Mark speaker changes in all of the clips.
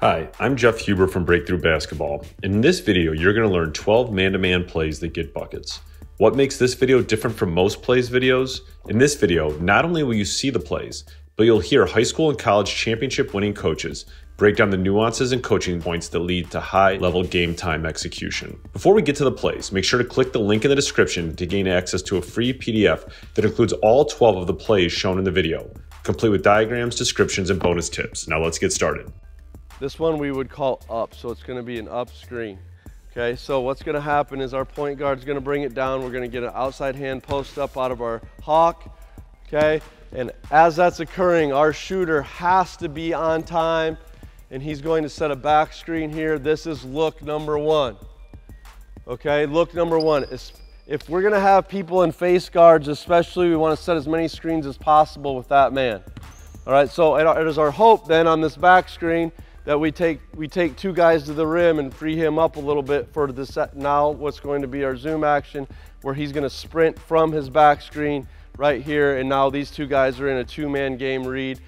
Speaker 1: Hi, I'm Jeff Huber from Breakthrough Basketball. In this video, you're going to learn 12 man-to-man plays that get buckets. What makes this video different from most plays videos? In this video, not only will you see the plays, but you'll hear high school and college championship winning coaches break down the nuances and coaching points that lead to high-level game time execution. Before we get to the plays, make sure to click the link in the description to gain access to a free PDF that includes all 12 of the plays shown in the video, complete with diagrams, descriptions, and bonus tips. Now let's get started.
Speaker 2: This one we would call up, so it's going to be an up screen. Okay, so what's going to happen is our point guard is going to bring it down. We're going to get an outside hand post up out of our hawk. Okay, and as that's occurring, our shooter has to be on time, and he's going to set a back screen here. This is look number one. Okay, look number one. If we're going to have people in face guards, especially, we want to set as many screens as possible with that man. All right, so it is our hope then on this back screen that we take two guys to the rim and free him up a little bit for this now what's going to be our zoom action, where he's going to sprint from his back screen right here, and now these two guys are in a two-man game read.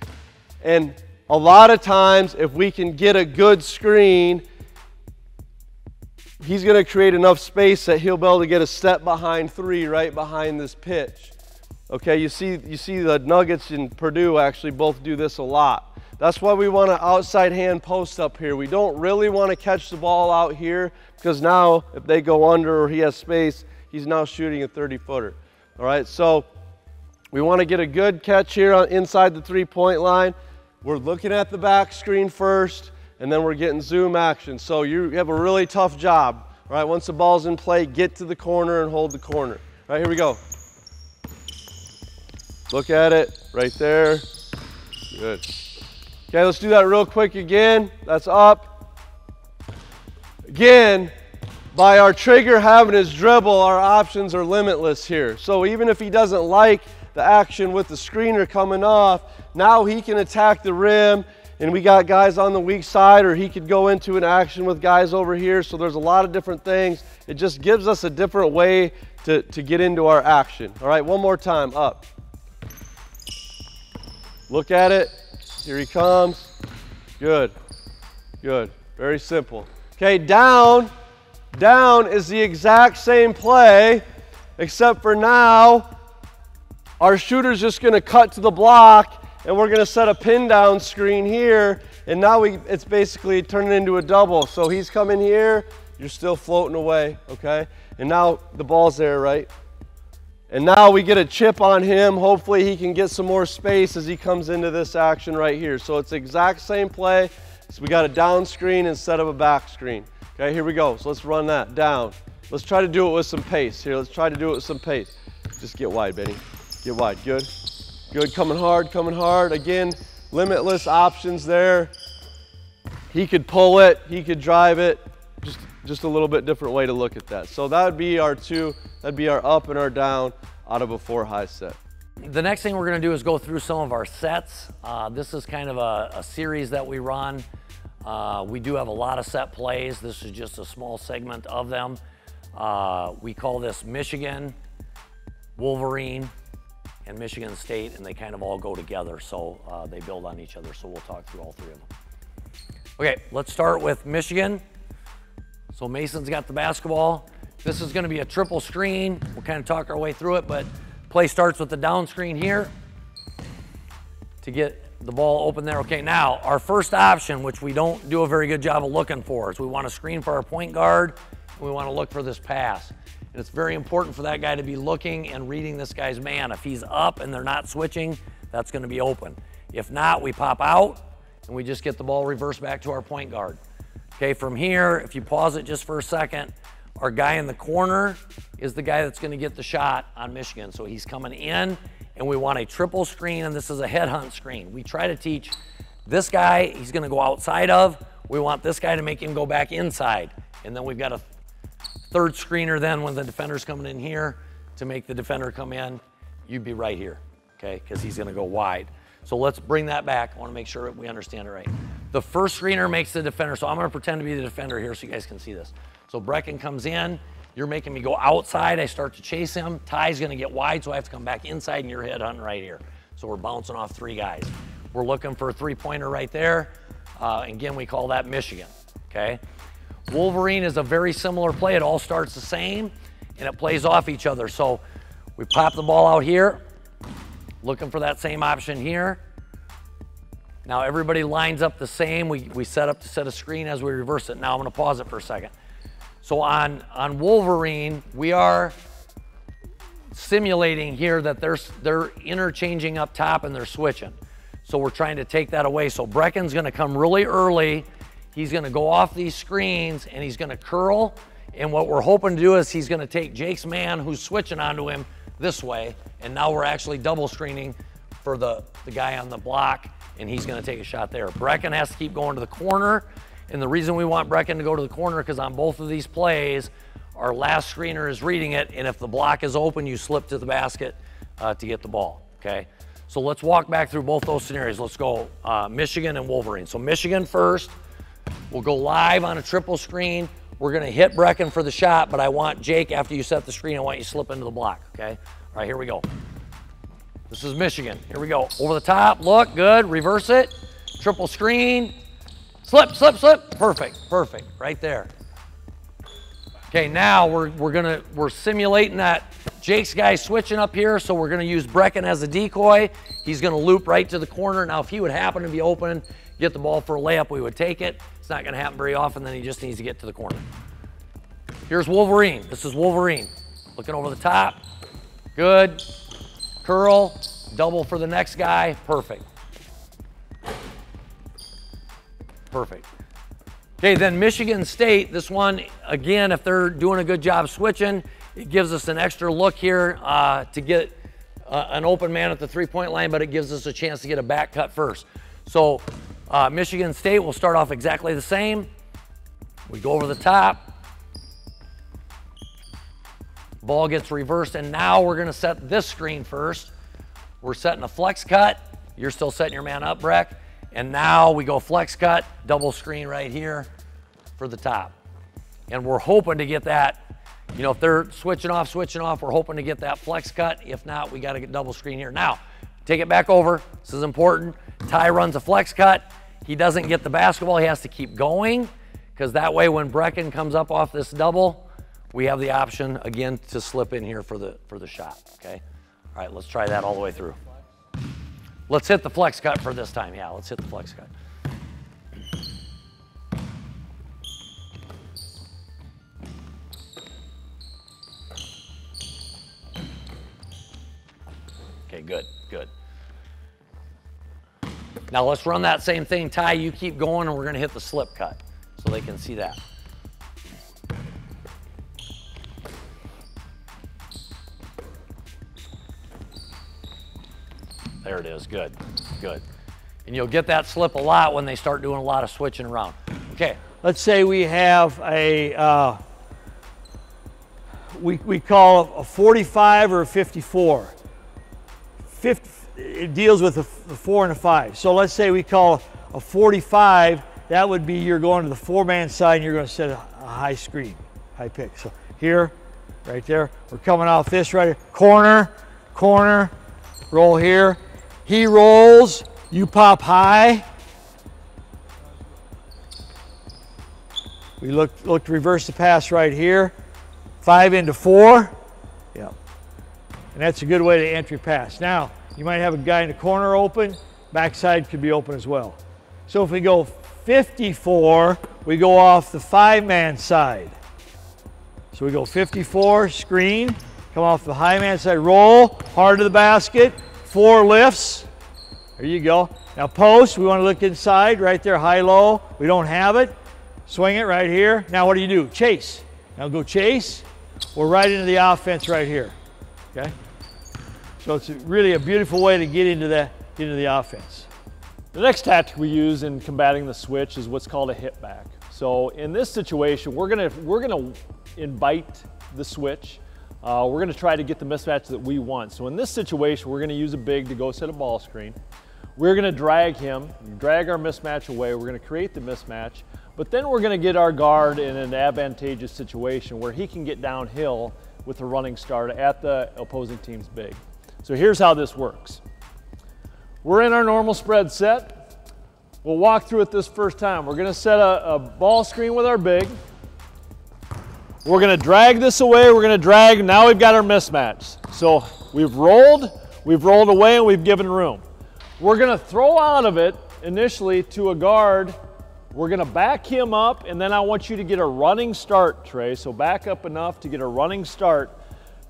Speaker 2: And a lot of times if we can get a good screen, he's going to create enough space that he'll be able to get a step behind three right behind this pitch. Okay, you see the Nuggets and Purdue actually both do this a lot. That's why we want an outside hand post up here. We don't really want to catch the ball out here, because now if they go under or he has space, he's now shooting a 30-footer. All right, so we want to get a good catch here inside the three-point line. We're looking at the back screen first, and then we're getting zoom action. So you have a really tough job. All right, once the ball's in play, get to the corner and hold the corner. All right, here we go. Look at it right there. Good. Okay, let's do that real quick again. That's up. Again, by our trigger having his dribble, our options are limitless here. So even if he doesn't like the action with the screener coming off, now he can attack the rim, and we got guys on the weak side, or he could go into an action with guys over here. So there's a lot of different things. It just gives us a different way to get into our action. All right, one more time, up. Look at it. Here he comes. Good, good, very simple. Okay, down is the exact same play, except for now, our shooter's just gonna cut to the block, and we're gonna set a pin down screen here, and now it's basically turning into a double. So he's coming here, you're still floating away, okay? And now the ball's there, right? And now we get a chip on him. Hopefully he can get some more space as he comes into this action right here. So it's the exact same play. So we got a down screen instead of a back screen. Okay, here we go. So let's run that down. Let's try to do it with some pace here. Let's try to do it with some pace. Just get wide, Benny. Get wide, good. Good, coming hard, coming hard. Again, limitless options there. He could pull it, he could drive it. Just a little bit different way to look at that. So that would be our two, that'd be our up and our down out of a 4-high set.
Speaker 3: The next thing we're gonna do is go through some of our sets. This is kind of a series that we run. We do have a lot of set plays. This is just a small segment of them. We call this Michigan, Wolverine, and Michigan State, and they kind of all go together. So they build on each other. So we'll talk through all three of them. Okay, let's start with Michigan. So Mason's got the basketball. This is gonna be a triple screen. We'll kind of talk our way through it, but play starts with the down screen here to get the ball open there. Okay, now our first option, which we don't do a very good job of looking for, is we want to screen for our point guard, and we want to look for this pass. And it's very important for that guy to be looking and reading this guy's man. If he's up and they're not switching, that's gonna be open. If not, we pop out and we just get the ball reversed back to our point guard. Okay, from here, if you pause it just for a second, our guy in the corner is the guy that's gonna get the shot on Michigan. So he's coming in, and we want a triple screen, and this is a headhunt screen. We try to teach this guy, he's gonna go outside of, we want this guy to make him go back inside. And then we've got a third screener then when the defender's coming in here to make the defender come in, you'd be right here, okay, because he's gonna go wide. So let's bring that back. I wanna make sure we understand it right. The first screener makes the defender, so I'm gonna pretend to be the defender here so you guys can see this. So Brecken comes in, you're making me go outside, I start to chase him. Ty's gonna get wide, so I have to come back inside, and you're headhunting right here. So we're bouncing off three guys. We're looking for a three-pointer right there. Again, we call that Michigan, okay? Wolverine is a very similar play. It all starts the same, and it plays off each other. So we pop the ball out here, looking for that same option here. Now everybody lines up the same. We set up to set a screen as we reverse it. Now I'm gonna pause it for a second. So on Wolverine, we are simulating here that they're interchanging up top and they're switching. So we're trying to take that away. So Brecken's gonna come really early. He's gonna go off these screens and he's gonna curl. And what we're hoping to do is he's gonna take Jake's man who's switching onto him this way. And now we're actually double screening for the guy on the block, and he's gonna take a shot there. Brecken has to keep going to the corner. And the reason we want Brecken to go to the corner, because on both of these plays, our last screener is reading it, and if the block is open, you slip to the basket to get the ball, okay? So let's walk back through both those scenarios. Let's go Michigan and Wolverine. So Michigan first, we'll go live on a triple screen. We're gonna hit Brecken for the shot, but I want Jake, after you set the screen, I want you to slip into the block, okay? All right, here we go. This is Michigan. Here we go. Over the top, look, good, reverse it. Triple screen, slip, slip, slip. Perfect, perfect, right there. Okay, now we're simulating that Jake's guy switching up here, so we're gonna use Brecken as a decoy. He's gonna loop right to the corner. Now, if he would happen to be open, get the ball for a layup, we would take it. It's not gonna happen very often, then he just needs to get to the corner. Here's Wolverine. This is Wolverine. Looking over the top, good. Curl, double for the next guy, perfect. Perfect. Okay, then Michigan State, this one, again, if they're doing a good job switching, it gives us an extra look here to get an open man at the three-point line, but it gives us a chance to get a back cut first. So Michigan State will start off exactly the same. We go over the top. Ball gets reversed, and now we're gonna set this screen first. We're setting a flex cut. You're still setting your man up, Breck. And now we go flex cut, double screen right here for the top. And we're hoping to get that, you know, if they're switching off, we're hoping to get that flex cut. If not, we gotta get double screen here. Now, take it back over. This is important. Ty runs a flex cut. He doesn't get the basketball. He has to keep going, because that way when Brecken comes up off this double, we have the option, again, to slip in here for the shot, okay? All right, let's try that all the way through. Let's hit the flex cut for this time. Yeah, let's hit the flex cut. Okay, good, good. Now let's run that same thing. Ty, you keep going, and we're gonna hit the slip cut so they can see that. There it is, good, good. And you'll get that slip a lot when they start doing a lot of switching around. Okay.
Speaker 4: Let's say we have a, we call a 45 or a 54. It deals with the 4 and a 5. So let's say we call a 45, that would be you're going to the 4-man side and you're going to set a high screen, high pick. So here, right there, we're coming off this right here, corner, corner, roll here. He rolls, you pop high. We look to reverse the pass right here. 5 into 4. Yeah. And that's a good way to entry pass. Now, you might have a guy in the corner open, backside could be open as well. So if we go 54, we go off the 5-man side. So we go 54, screen, come off the high man side, roll, hard to the basket, 4 lifts. There you go. Now post, we want to look inside, right there, high-low. We don't have it. Swing it right here. Now what do? Chase. Now go chase. We're right into the offense right here. Okay? So it's really a beautiful way to get into the offense.
Speaker 5: The next tactic we use in combating the switch is what's called a hit back. So in this situation, we're gonna invite the switch. We're gonna try to get the mismatch that we want. So in this situation, we're gonna use a big to go set a ball screen. We're gonna drag him, drag our mismatch away. We're gonna create the mismatch, but then we're gonna get our guard in an advantageous situation where he can get downhill with a running start at the opposing team's big. So here's how this works. We're in our normal spread set. We'll walk through it this first time. We're gonna set a ball screen with our big. We're gonna drag this away, we're gonna drag, now we've got our mismatch. So we've rolled away and we've given room. We're gonna throw out of it initially to a guard. We're gonna back him up, and then I want you to get a running start, Trey. So back up enough to get a running start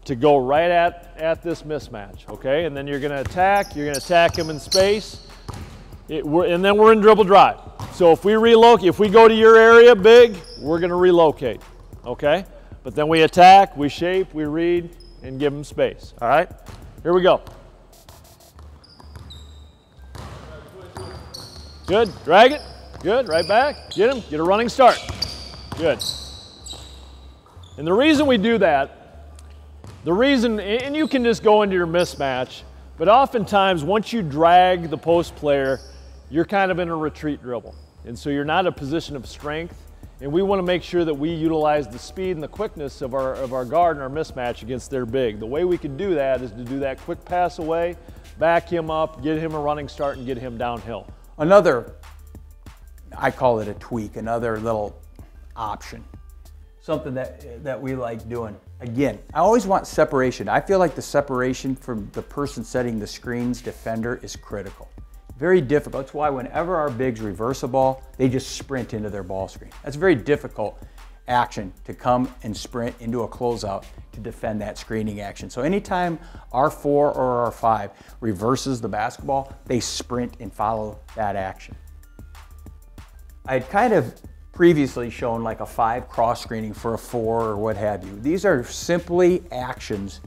Speaker 5: to go right at this mismatch, okay? And then you're gonna attack him in space. And then we're in dribble drive. So if we relocate, if we go to your area big, we're gonna relocate, okay? But then we attack, we shape, we read, and give him space, all right? Here we go. Good, drag it, good, right back, get him, get a running start, good. And the reason we do that, and you can just go into your mismatch, but oftentimes once you drag the post player, you're kind of in a retreat dribble. And so you're not in a position of strength, and we want to make sure that we utilize the speed and the quickness of our guard and our mismatch against their big. The way we can do that is to do that quick pass away, back him up, get him a running start, and get him downhill.
Speaker 6: Another, I call it a tweak, another little option, something that we like doing. Again, I always want separation. I feel like the separation from the person setting the screen's defender is critical. Very difficult. That's why whenever our bigs reverse a ball, they just sprint into their ball screen. That's a very difficult action to come and sprint into a closeout to defend that screening action. So anytime our 4 or our 5 reverses the basketball, they sprint and follow that action. I had kind of previously shown like a 5 cross screening for a 4 or what have you. These are simply actions.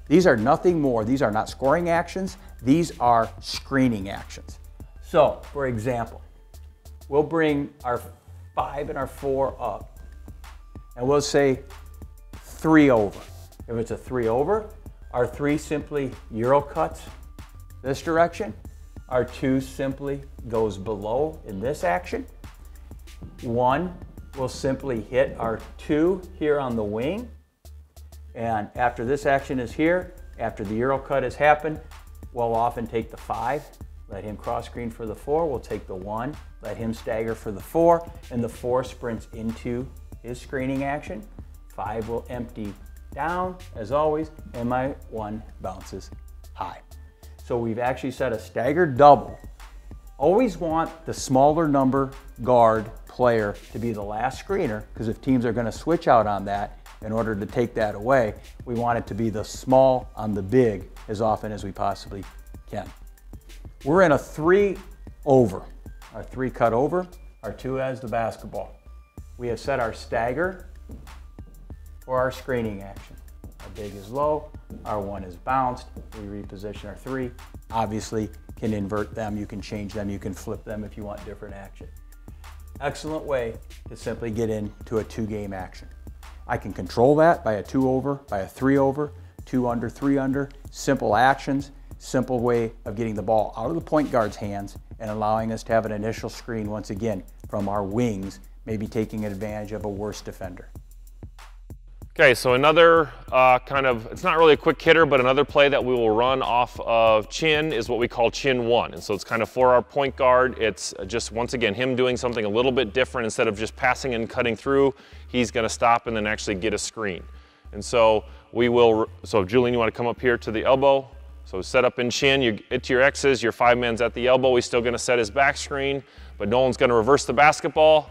Speaker 6: These are nothing more. These are not scoring actions. These are screening actions. So, for example, we'll bring our 5 and our 4 up, and we'll say 3 over. If it's a 3 over, our 3 simply Euro cuts this direction. Our 2 simply goes below in this action. 1 will simply hit our 2 here on the wing. And after this action is here, after the Euro cut has happened, we'll often take the 5, let him cross screen for the 4. We'll take the 1, let him stagger for the 4, and the 4 sprints into his screening action. 5 will empty down, as always, and my 1 bounces high. So we've actually set a staggered double. Always want the smaller number guard player to be the last screener, because if teams are going to switch out on that, in order to take that away, we want it to be the small on the big as often as we possibly can. We're in a 3 over. Our 3 cut over, our 2 has the basketball. We have set our stagger for our screening action. Our big is low, our 1 is bounced, we reposition our 3. Obviously, can invert them, you can change them, you can flip them if you want different action. Excellent way to simply get into a 2-game action. I can control that by a 2 over, by a 3 over, 2 under, 3 under, simple actions, simple way of getting the ball out of the point guard's hands and allowing us to have an initial screen once again from our wings, maybe taking advantage of a worse defender.
Speaker 1: Okay, so another it's not really a quick hitter, but another play that we will run off of chin is what we call chin 1. And so it's kind of for our point guard. It's just, once again, him doing something a little bit different. Instead of just passing and cutting through, he's gonna stop and then actually get a screen. And so we will, so Julian, you wanna come up here to the elbow. So set up in chin, you get to your X's, your 5-man's at the elbow. He's still gonna set his back screen, but Nolan's gonna reverse the basketball.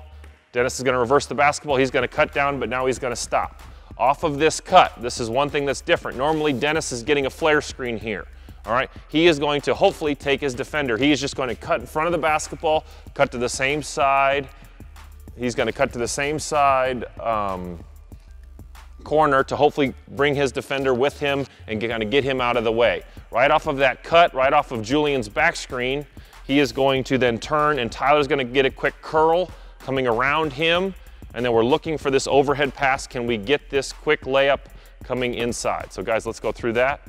Speaker 1: Dennis is gonna reverse the basketball. He's gonna cut down, but now he's gonna stop. Off of this cut, this is one thing that's different. Normally, Dennis is getting a flare screen here, all right? He is going to hopefully take his defender. He is just going to cut in front of the basketball, cut to the same side. He's going to cut to the same side corner to hopefully bring his defender with him and kind of get him out of the way. Right off of that cut, right off of Julian's back screen, he is going to then turn, and Tyler's going to get a quick curl coming around him. And then we're looking for this overhead pass. Can we get this quick layup coming inside? So guys, let's go through that.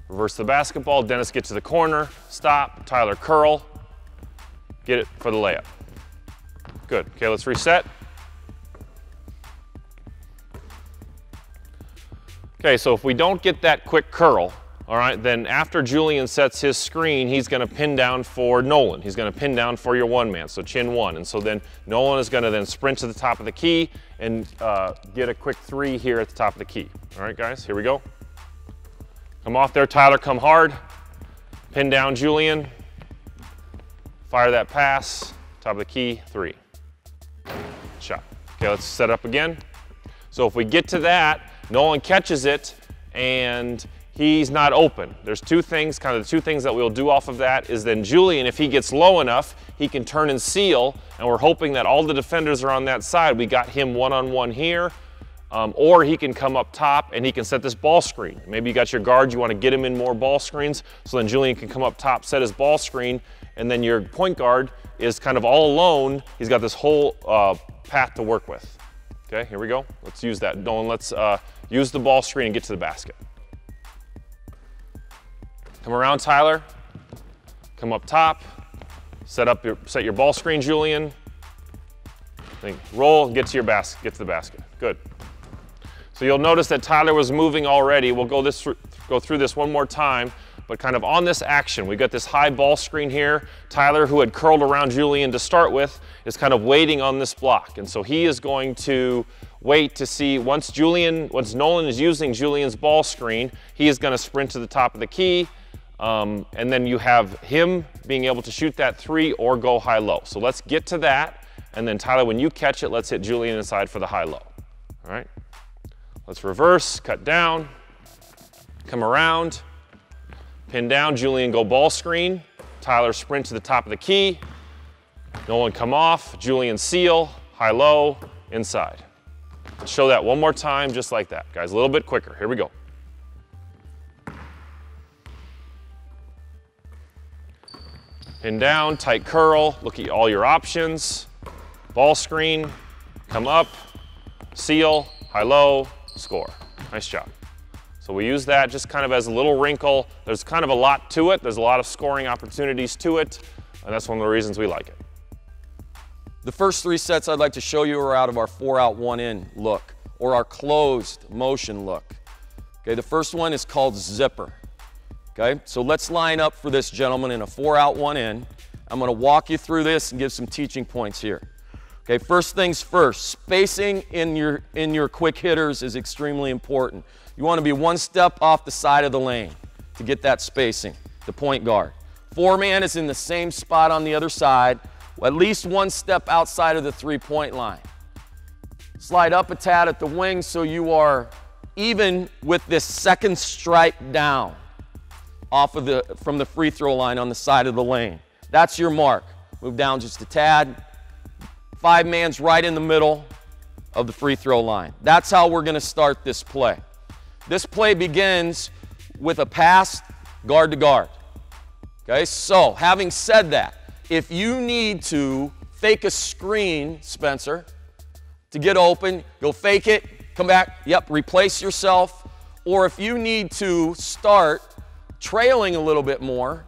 Speaker 1: Reverse the basketball, Dennis gets to the corner, stop, Tyler curl, get it for the layup. Good, okay, let's reset.
Speaker 7: Okay, so if we don't get that quick curl, all right, then after Julian sets his screen, he's going to pin down for Nolan. He's going to pin down for your one man, so chin one. And so then Nolan is going to then sprint to the top of the key and get a quick 3 here at the top of the key. All right, guys, here we go. Come off there, Tyler, come hard. Pin down Julian. Fire that pass, top of the key, 3. Shot. Okay, let's set up again. So if we get to that, Nolan catches it and he's not open. There's 2 things, kind of the 2 things that we'll do off of that is then Julian, if he gets low enough, he can turn and seal, and we're hoping that all the defenders are on that side. We got him one-on-one here, or he can come up top and he can set this ball screen. Maybe you got your guard, you want to get him in more ball screens, so then Julian can come up top, set his ball screen, and then your point guard is kind of all alone. He's got this whole path to work with. Okay, here we go. Let's use that. Nolan, let's use the ball screen and get to the basket. Come around, Tyler. Come up top. Set your ball screen, Julian. Then roll and get to your basket. Get to the basket. Good. So you'll notice that Tyler was moving already. We'll go through this one more time, but kind of on this action, we got this high ball screen here. Tyler, who had curled around Julian to start with, is kind of waiting on this block, and so he is going to wait to see once Nolan is using Julian's ball screen, he is going to sprint to the top of the key. And then you have him being able to shoot that 3 or go high-low. So let's get to that, and then Tyler, when you catch it, let's hit Julian inside for the high-low. All right? Let's reverse, cut down, come around, pin down, Julian go ball screen, Tyler sprint to the top of the key, Nolan come off, Julian seal, high-low, inside. Let's show that one more time just like that. Guys, a little bit quicker. Here we go. Pin down, tight curl, look at all your options. Ball screen, come up, seal, high-low, score. Nice job. So we use that just kind of as a little wrinkle. There's kind of a lot to it. There's a lot of scoring opportunities to it, and that's one of the reasons we like it.
Speaker 8: The first 3 sets I'd like to show you are out of our 4-out, 1-in look, or our closed motion look. Okay, the first one is called zipper. Okay, so let's line up for this gentleman in a 4-out, 1-in. I'm going to walk you through this and give some teaching points here. Okay, first things first, spacing in your quick hitters is extremely important. You want to be 1 step off the side of the lane to get that spacing, the point guard. 4-man is in the same spot on the other side, at least 1 step outside of the 3-point line. Slide up a tad at the wing so you are even with this second stripe down from the free throw line on the side of the lane. That's your mark. Move down just a tad. 5-man's right in the middle of the free throw line. That's how we're going to start this play. This play begins with a pass guard to guard. Okay, so having said that, if you need to fake a screen, Spencer, to get open, go fake it, come back, yep, replace yourself. Or if you need to start trailing a little bit more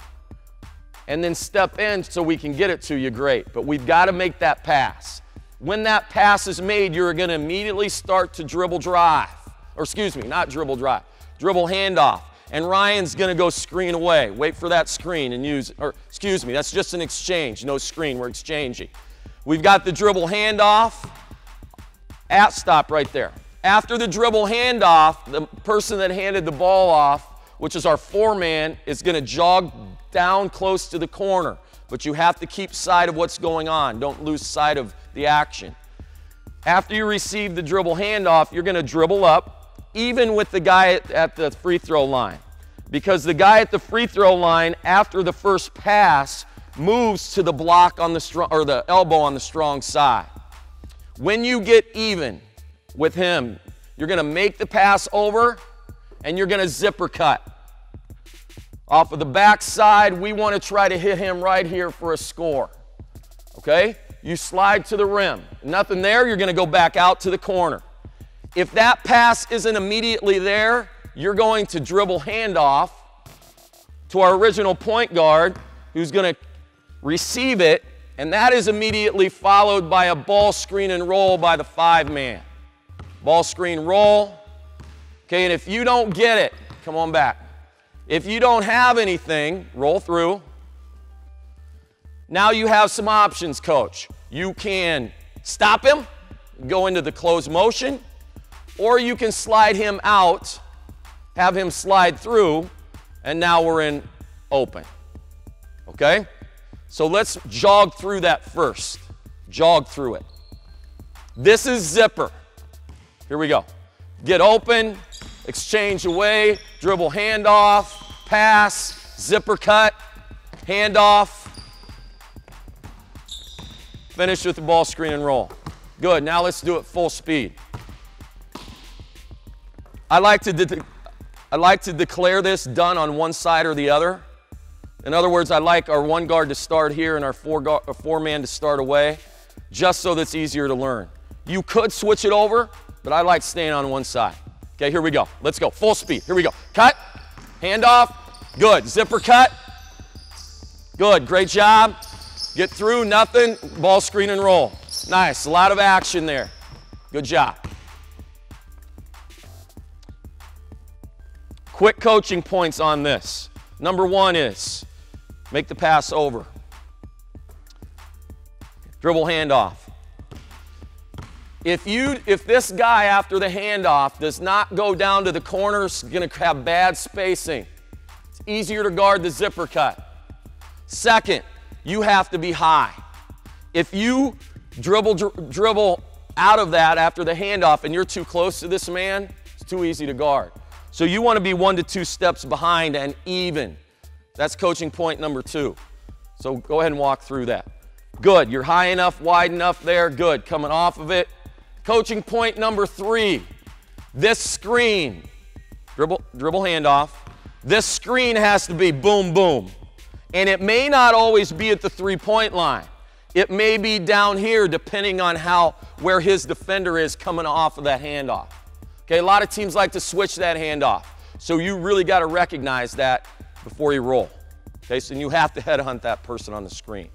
Speaker 8: and then step in so we can get it to you, great. But we've got to make that pass. When that pass is made, you're going to immediately start to dribble drive. Or excuse me, not dribble drive, dribble handoff. And Ryan's going to go screen away. Wait for that screen and use, or excuse me, that's just an exchange, no screen, we're exchanging. We've got the dribble handoff. Stop right there. After the dribble handoff, the person that handed the ball off, which is our 4-man, is going to jog down close to the corner. But you have to keep sight of what's going on. Don't lose sight of the action. After you receive the dribble handoff, you're going to dribble up, even with the guy at the free throw line. Because the guy at the free throw line, after the first pass, moves to the block on the strong, or the elbow on the strong side. When you get even with him, you're going to make the pass over, and you're going to zipper cut. Off of the backside, we want to try to hit him right here for a score. Okay? You slide to the rim. Nothing there, you're going to go back out to the corner. If that pass isn't immediately there, you're going to dribble handoff to our original point guard, who's going to receive it, and that is immediately followed by a ball screen and roll by the 5-man. Ball screen roll, Okay, and if you don't get it, come on back. If you don't have anything, roll through. Now you have some options, coach. You can stop him, go into the closed motion, or you can slide him out, have him slide through, and now we're in open. Okay? So let's jog through that first. Jog through it. This is zipper. Here we go. Get open, exchange away, dribble handoff, pass, zipper cut, handoff. Finish with the ball screen and roll. Good, now let's do it full speed. I like to declare this done on one side or the other. In other words, I like our one guard to start here and our four man to start away, just so that's easier to learn. You could switch it over, but I like staying on one side. Okay, here we go. Let's go, full speed. Here we go. Cut, handoff, good. Zipper cut, good, great job. Get through, nothing, ball screen and roll. Nice, a lot of action there. Good job. Quick coaching points on this. Number one is make the pass over. Dribble handoff. If this guy after the handoff does not go down to the corners, he's going to have bad spacing. It's easier to guard the zipper cut. Second, you have to be high. If you dribble out of that after the handoff and you're too close to this man, it's too easy to guard. So you want to be 1 to 2 steps behind and even. That's coaching point number 2. So go ahead and walk through that. Good, you're high enough, wide enough there, good, coming off of it. Coaching point number 3, this screen, dribble handoff. This screen has to be boom, boom. And it may not always be at the 3-point line. It may be down here depending on where his defender is coming off of that handoff. Okay, a lot of teams like to switch that handoff. So you really got to recognize that before you roll. Okay, so you have to headhunt that person on the screen.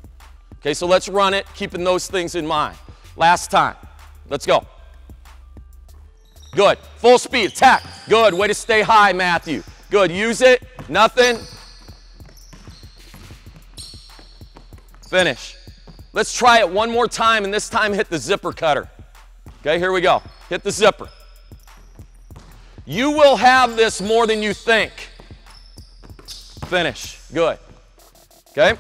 Speaker 8: Okay, so let's run it, keeping those things in mind. Last time. Let's go. Good. Full speed. Attack. Good. Way to stay high, Matthew. Good. Use it. Nothing. Finish. Let's try it one more time, and this time hit the zipper cutter. Okay, here we go. Hit the zipper. You will have this more than you think. Finish. Good. Okay?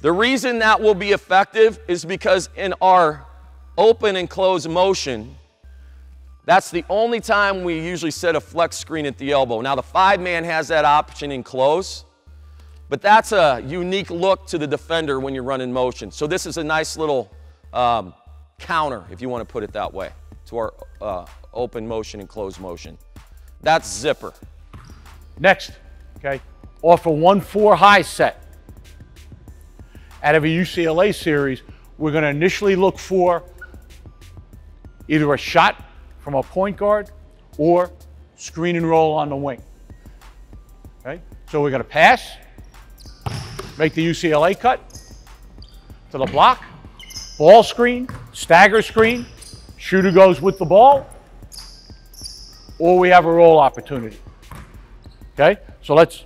Speaker 8: The reason that will be effective is because in our open and close motion, that's the only time we usually set a flex screen at the elbow. Now the 5-man has that option in close, but that's a unique look to the defender when you're running motion. So this is a nice little counter, if you want to put it that way, to our open motion and close motion. That's zipper.
Speaker 4: Next, okay, off a 1-4 high set. Out of a UCLA series, we're going to initially look for either a shot from a point guard or screen and roll on the wing. Okay, so we're going to pass, make the UCLA cut to the block, ball screen, stagger screen, shooter goes with the ball, or we have a roll opportunity. Okay, so let's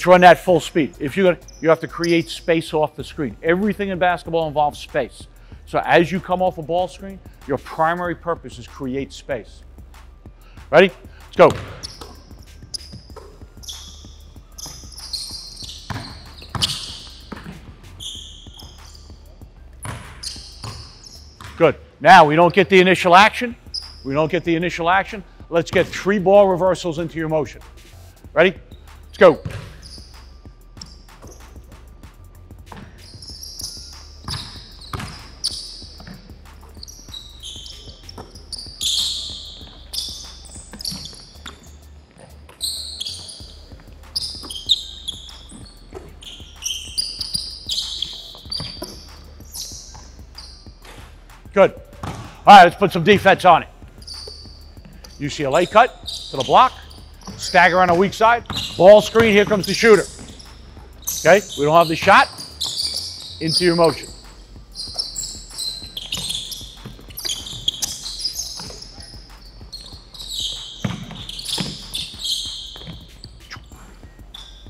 Speaker 4: run that full speed. If you have to create space off the screen. Everything in basketball involves space. So as you come off a ball screen, your primary purpose is create space. Ready? Let's go. Good. Now we don't get the initial action. Let's get 3 ball reversals into your motion. Ready? Let's go. Good. All right, let's put some defense on it. UCLA cut to the block. Stagger on a weak side. Ball screen, here comes the shooter. Okay, we don't have the shot. Into your motion.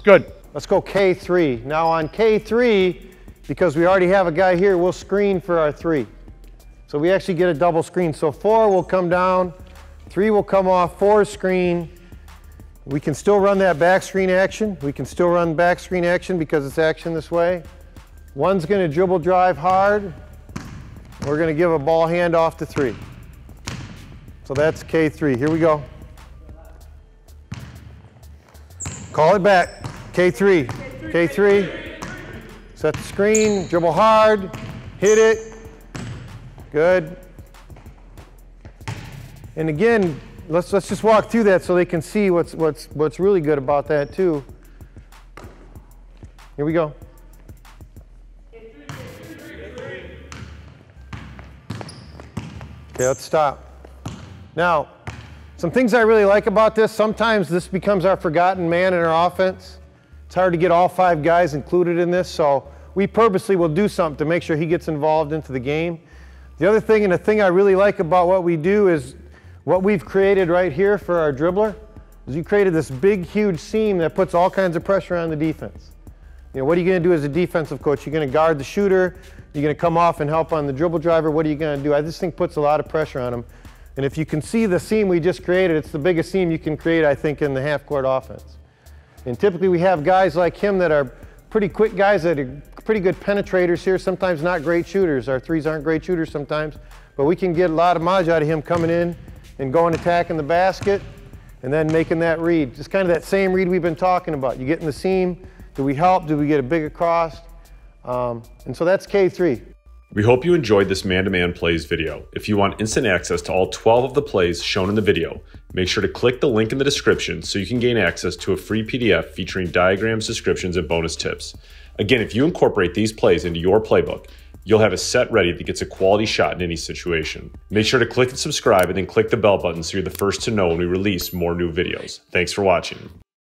Speaker 2: Good. Let's go K3. Now on K3, because we already have a guy here, we'll screen for our 3. So we actually get a double screen. So 4 will come down, 3 will come off, 4 screen. We can still run that back screen action. We can still run back screen action because it's action this way. 1's gonna dribble drive hard. We're gonna give a ball handoff to 3. So that's K3. Here we go. Call it back. K3. K3. Set the screen, dribble hard, hit it. Good. And again, let's just walk through that so they can see what's really good about that too. Here we go. Okay, let's stop. Now, some things I really like about this, sometimes this becomes our forgotten man in our offense. It's hard to get all 5 guys included in this, so we purposely will do something to make sure he gets involved into the game. The other thing, and the thing I really like about what we do is what we've created right here for our dribbler, is you created this big, huge seam that puts all kinds of pressure on the defense. You know, what are you going to do as a defensive coach? You're going to guard the shooter, you're going to come off and help on the dribble driver, what are you going to do? I just think puts a lot of pressure on him. And if you can see the seam we just created, it's the biggest seam you can create, I think, in the half-court offense. And typically we have guys like him that are pretty quick guys that are pretty good penetrators here, sometimes not great shooters. Our 3s aren't great shooters sometimes, but we can get a lot of mileage out of him coming in and going attacking the basket and then making that read. Just kind of that same read we've been talking about. You get in the seam, do we help, do we get a big across? And so that's K3.
Speaker 1: We hope you enjoyed this man-to-man plays video. If you want instant access to all 12 of the plays shown in the video, make sure to click the link in the description so you can gain access to a free PDF featuring diagrams, descriptions, and bonus tips. Again, if you incorporate these plays into your playbook, you'll have a set ready that gets a quality shot in any situation. Make sure to click and subscribe and then click the bell button so you're the first to know when we release more new videos. Thanks for watching.